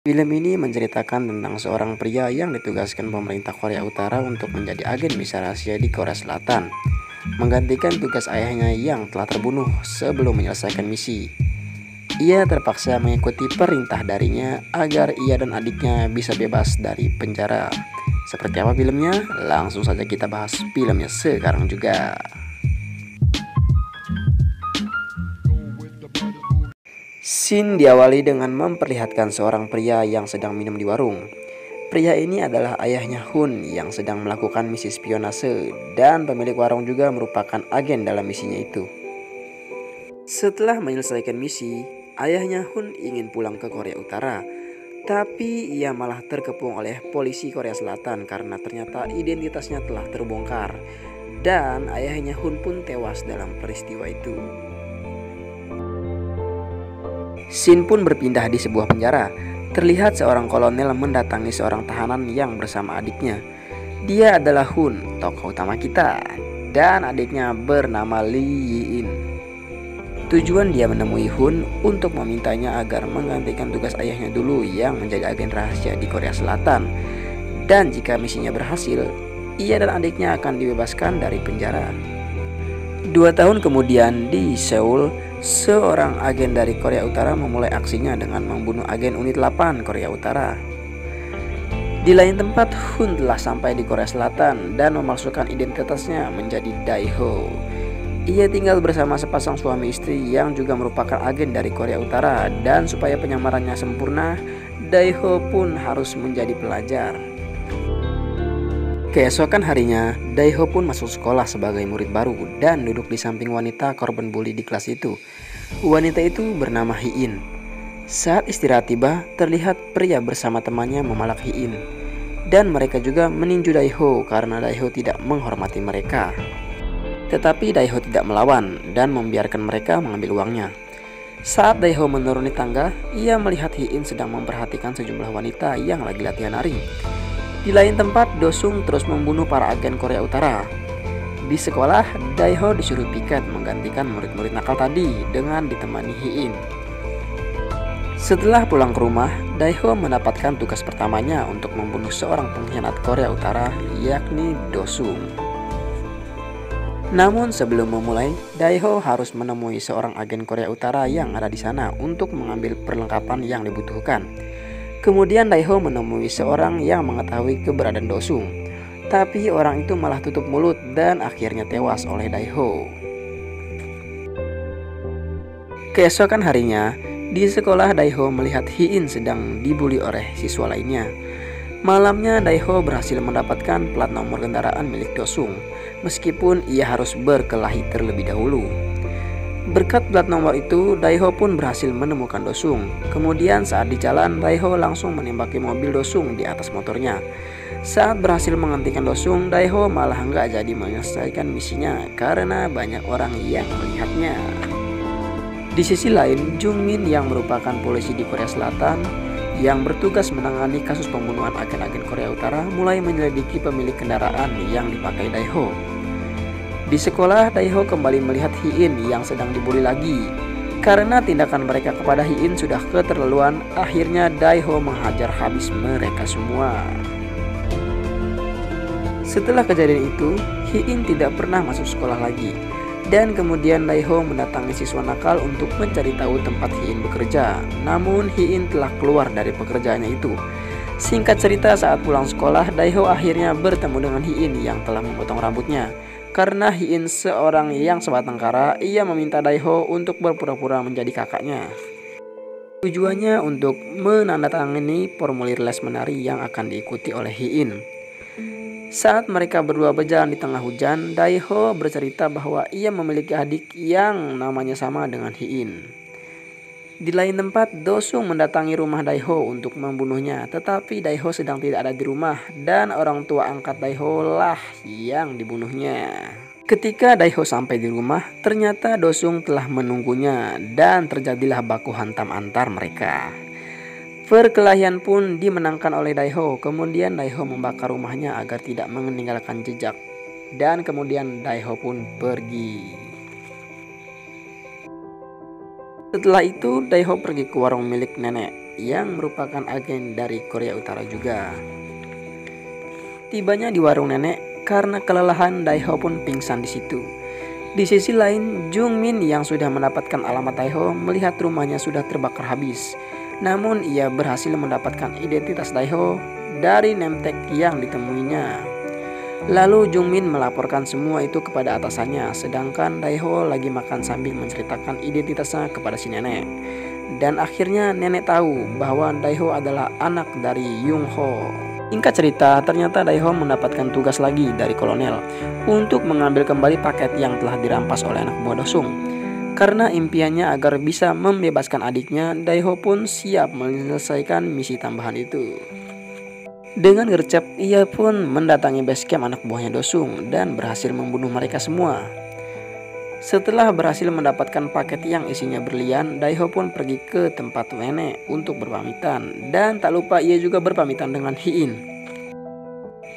Film ini menceritakan tentang seorang pria yang ditugaskan pemerintah Korea Utara untuk menjadi agen misi rahasia di Korea Selatan, menggantikan tugas ayahnya yang telah terbunuh sebelum menyelesaikan misi. Ia terpaksa mengikuti perintah darinya agar ia dan adiknya bisa bebas dari penjara. Seperti apa filmnya? Langsung saja kita bahas filmnya sekarang juga. Scene diawali dengan memperlihatkan seorang pria yang sedang minum di warung. Pria ini adalah ayahnya Hun yang sedang melakukan misi spionase, dan pemilik warung juga merupakan agen dalam misinya itu. Setelah menyelesaikan misi, ayahnya Hun ingin pulang ke Korea Utara, tapi ia malah terkepung oleh polisi Korea Selatan karena ternyata identitasnya telah terbongkar, dan ayahnya Hun pun tewas dalam peristiwa itu. Scene pun berpindah di sebuah penjara. Terlihat seorang kolonel mendatangi seorang tahanan yang bersama adiknya. Dia adalah Hun, tokoh utama kita, dan adiknya bernama Lee Yi-in. Tujuan dia menemui Hun untuk memintanya agar menggantikan tugas ayahnya dulu yang menjadi agen rahasia di Korea Selatan. Dan jika misinya berhasil, ia dan adiknya akan dibebaskan dari penjara. 2 tahun kemudian di Seoul, seorang agen dari Korea Utara memulai aksinya dengan membunuh agen unit 8 Korea Utara. Di lain tempat, Hun telah sampai di Korea Selatan dan memasukkan identitasnya menjadi Dae-ho. Ia tinggal bersama sepasang suami istri yang juga merupakan agen dari Korea Utara, dan supaya penyamarannya sempurna, Dae-ho pun harus menjadi pelajar. Keesokan harinya, Dae-ho pun masuk sekolah sebagai murid baru dan duduk di samping wanita korban bully di kelas itu. Wanita itu bernama Hee-in. Saat istirahat tiba, terlihat pria bersama temannya memalak Hee-in, dan mereka juga meninju Dae-ho karena Dae-ho tidak menghormati mereka. Tetapi Dae-ho tidak melawan dan membiarkan mereka mengambil uangnya. Saat Dae-ho menuruni tangga, ia melihat Hee-in sedang memperhatikan sejumlah wanita yang lagi latihan nari. Di lain tempat, Do-sung terus membunuh para agen Korea Utara. Di sekolah, Dae-ho disuruh piket menggantikan murid-murid nakal tadi dengan ditemani Hee-in. Setelah pulang ke rumah, Dae-ho mendapatkan tugas pertamanya untuk membunuh seorang pengkhianat Korea Utara, yakni Do-sung. Namun sebelum memulai, Dae-ho harus menemui seorang agen Korea Utara yang ada di sana untuk mengambil perlengkapan yang dibutuhkan. Kemudian Dae-ho menemui seorang yang mengetahui keberadaan Do-sung, tapi orang itu malah tutup mulut dan akhirnya tewas oleh Dae-ho. Keesokan harinya, di sekolah Dae-ho melihat Hee-in sedang dibully oleh siswa lainnya. Malamnya Dae-ho berhasil mendapatkan plat nomor kendaraan milik Do-sung, meskipun ia harus berkelahi terlebih dahulu. Berkat plat nomor itu, Dae-ho pun berhasil menemukan Do-sung. Kemudian saat di jalan, Dae-ho langsung menembaki mobil Do-sung di atas motornya. Saat berhasil menghentikan Do-sung, Dae-ho malah nggak jadi menyelesaikan misinya karena banyak orang yang melihatnya. Di sisi lain, Jung-min yang merupakan polisi di Korea Selatan yang bertugas menangani kasus pembunuhan agen-agen Korea Utara mulai menyelidiki pemilik kendaraan yang dipakai Dae-ho. Di sekolah, Dae-ho kembali melihat Hee-in yang sedang dibully lagi. Karena tindakan mereka kepada Hee-in sudah keterlaluan, akhirnya Dae-ho menghajar habis mereka semua. Setelah kejadian itu, Hee-in tidak pernah masuk sekolah lagi. Dan kemudian Dae-ho mendatangi siswa nakal untuk mencari tahu tempat Hee-in bekerja. Namun Hee-in telah keluar dari pekerjaannya itu. Singkat cerita, saat pulang sekolah, Dae-ho akhirnya bertemu dengan Hee-in yang telah memotong rambutnya. Karena Hee-in seorang yang sebatang kara, ia meminta Dae-ho untuk berpura-pura menjadi kakaknya. Tujuannya untuk menandatangani formulir les menari yang akan diikuti oleh Hee-in. Saat mereka berdua berjalan di tengah hujan, Dae-ho bercerita bahwa ia memiliki adik yang namanya sama dengan Hee-in. Di lain tempat, Do-sung mendatangi rumah Dae-ho untuk membunuhnya, tetapi Dae-ho sedang tidak ada di rumah dan orang tua angkat Dae-ho lah yang dibunuhnya. Ketika Dae-ho sampai di rumah, ternyata Do-sung telah menunggunya dan terjadilah baku hantam antar mereka. Perkelahian pun dimenangkan oleh Dae-ho. Kemudian Dae-ho membakar rumahnya agar tidak meninggalkan jejak, dan kemudian Dae-ho pun pergi. Setelah itu, Dae-ho pergi ke warung milik nenek. yang merupakan agen dari Korea Utara juga. Tibanya di warung nenek, karena kelelahan Daeho pun pingsan di situ. Di sisi lain, Jungmin yang sudah mendapatkan alamat Daeho melihat rumahnya sudah terbakar habis. Namun ia berhasil mendapatkan identitas Daeho dari name tag yang ditemuinya. Lalu Jungmin melaporkan semua itu kepada atasannya, sedangkan Daeho lagi makan sambil menceritakan identitasnya kepada si nenek. Dan akhirnya nenek tahu bahwa Daeho adalah anak dari Jung Ho. Singkat cerita, ternyata Daeho mendapatkan tugas lagi dari kolonel untuk mengambil kembali paket yang telah dirampas oleh anak buah Dosung. Karena impiannya agar bisa membebaskan adiknya, Daeho pun siap menyelesaikan misi tambahan itu. Dengan gercep, ia pun mendatangi base camp anak buahnya Dosung dan berhasil membunuh mereka semua. Setelah berhasil mendapatkan paket yang isinya berlian, Daeho pun pergi ke tempat nenek untuk berpamitan. Dan tak lupa ia juga berpamitan dengan Hee-in.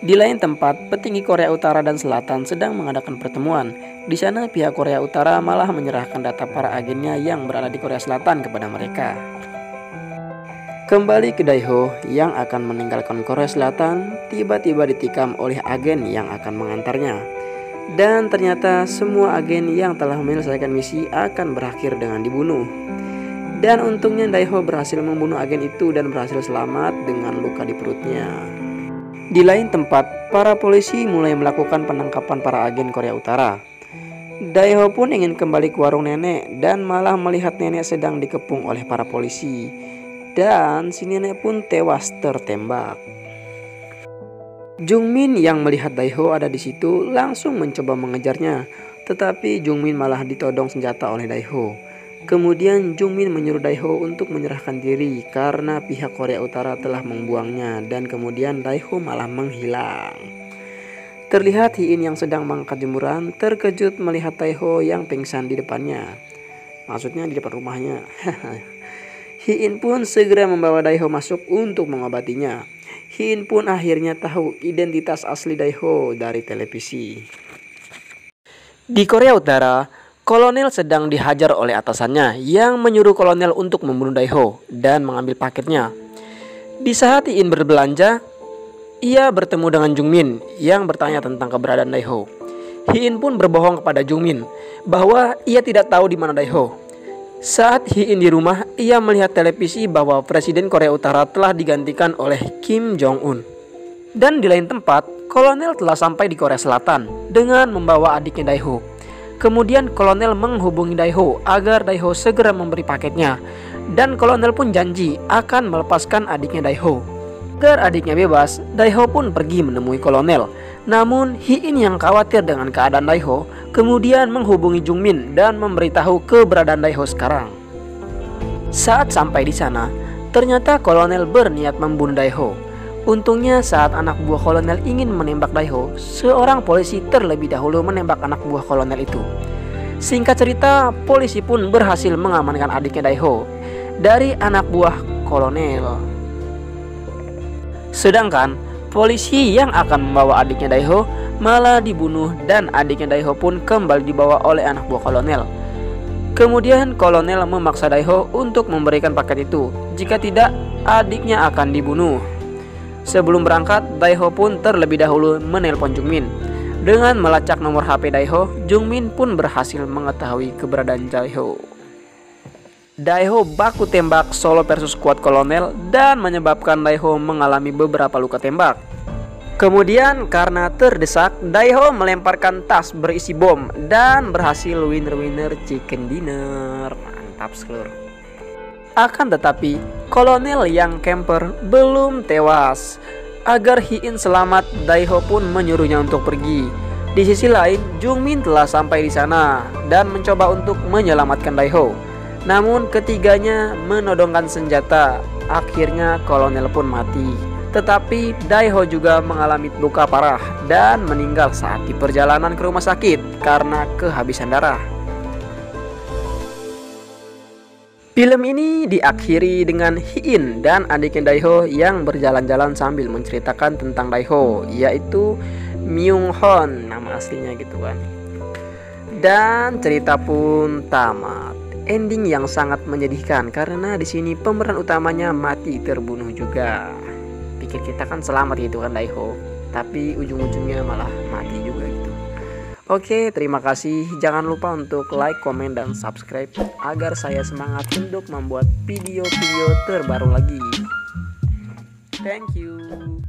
Di lain tempat, petinggi Korea Utara dan Selatan sedang mengadakan pertemuan. Di sana pihak Korea Utara malah menyerahkan data para agennya yang berada di Korea Selatan kepada mereka. Kembali ke Daeho yang akan meninggalkan Korea Selatan, tiba-tiba ditikam oleh agen yang akan mengantarnya. Dan ternyata semua agen yang telah menyelesaikan misi akan berakhir dengan dibunuh. Dan untungnya Daeho berhasil membunuh agen itu dan berhasil selamat dengan luka di perutnya. Di lain tempat, para polisi mulai melakukan penangkapan para agen Korea Utara. Daeho pun ingin kembali ke warung nenek dan malah melihat nenek sedang dikepung oleh para polisi. Dan si nenek pun tewas tertembak. Jungmin yang melihat Daeho ada di situ langsung mencoba mengejarnya, tetapi Jungmin malah ditodong senjata oleh Daeho. Kemudian Jungmin menyuruh Daeho untuk menyerahkan diri karena pihak Korea Utara telah membuangnya, dan kemudian Daeho malah menghilang. Terlihat Hee-in yang sedang mengangkat jemuran terkejut melihat Daeho yang pingsan di depannya. Maksudnya di depan rumahnya. Hee-in pun segera membawa Daeho masuk untuk mengobatinya. Hee-in pun akhirnya tahu identitas asli Daeho dari televisi. Di Korea Utara, kolonel sedang dihajar oleh atasannya yang menyuruh kolonel untuk membunuh Daeho dan mengambil paketnya. Di saat Hee-in berbelanja, ia bertemu dengan Jungmin yang bertanya tentang keberadaan Daeho. Hee-in pun berbohong kepada Jungmin bahwa ia tidak tahu di mana Daeho. Saat Hee-in di rumah, ia melihat televisi bahwa Presiden Korea Utara telah digantikan oleh Kim Jong-un. Dan di lain tempat, kolonel telah sampai di Korea Selatan dengan membawa adiknya Daeho. Kemudian kolonel menghubungi Daeho agar Daeho segera memberi paketnya. Dan kolonel pun janji akan melepaskan adiknya Daeho. Agar adiknya bebas, Daeho pun pergi menemui kolonel. Namun Hee-in yang khawatir dengan keadaan Daeho kemudian menghubungi Jungmin dan memberitahu keberadaan Daeho sekarang. Saat sampai di sana, ternyata kolonel berniat membunuh Daeho. Untungnya saat anak buah kolonel ingin menembak Daeho, seorang polisi terlebih dahulu menembak anak buah kolonel itu. Singkat cerita, polisi pun berhasil mengamankan adiknya Daeho dari anak buah kolonel. Sedangkan polisi yang akan membawa adiknya Daeho malah dibunuh dan adiknya Daeho pun kembali dibawa oleh anak buah kolonel. Kemudian kolonel memaksa Daeho untuk memberikan paket itu. Jika tidak, adiknya akan dibunuh. Sebelum berangkat, Daeho pun terlebih dahulu menelpon Jungmin. Dengan melacak nomor HP Daeho, Jungmin pun berhasil mengetahui keberadaan Daeho. Daeho baku tembak solo versus squad kolonel dan menyebabkan Daeho mengalami beberapa luka tembak. Kemudian karena terdesak, Daeho melemparkan tas berisi bom dan berhasil winner chicken dinner. Mantap seluruh. Akan tetapi, kolonel yang camper belum tewas. Agar Hee-in selamat, Daeho pun menyuruhnya untuk pergi. Di sisi lain, Jungmin telah sampai di sana dan mencoba untuk menyelamatkan Daeho. Namun ketiganya menodongkan senjata. Akhirnya kolonel pun mati. Tetapi Daeho juga mengalami luka parah dan meninggal saat di perjalanan ke rumah sakit karena kehabisan darah. Film ini diakhiri dengan Hee-in dan adiknya Daeho yang berjalan-jalan sambil menceritakan tentang Daeho, yaitu Myung-hon, nama aslinya gitu kan. Dan cerita pun tamat. ending yang sangat menyedihkan karena di sini pemeran utamanya mati terbunuh juga. Pikir kita kan selamat gitu kan Daiho, tapi ujung-ujungnya malah mati juga gitu. Oke, terima kasih. Jangan lupa untuk like, komen, dan subscribe agar saya semangat untuk membuat video-video terbaru lagi. Thank you.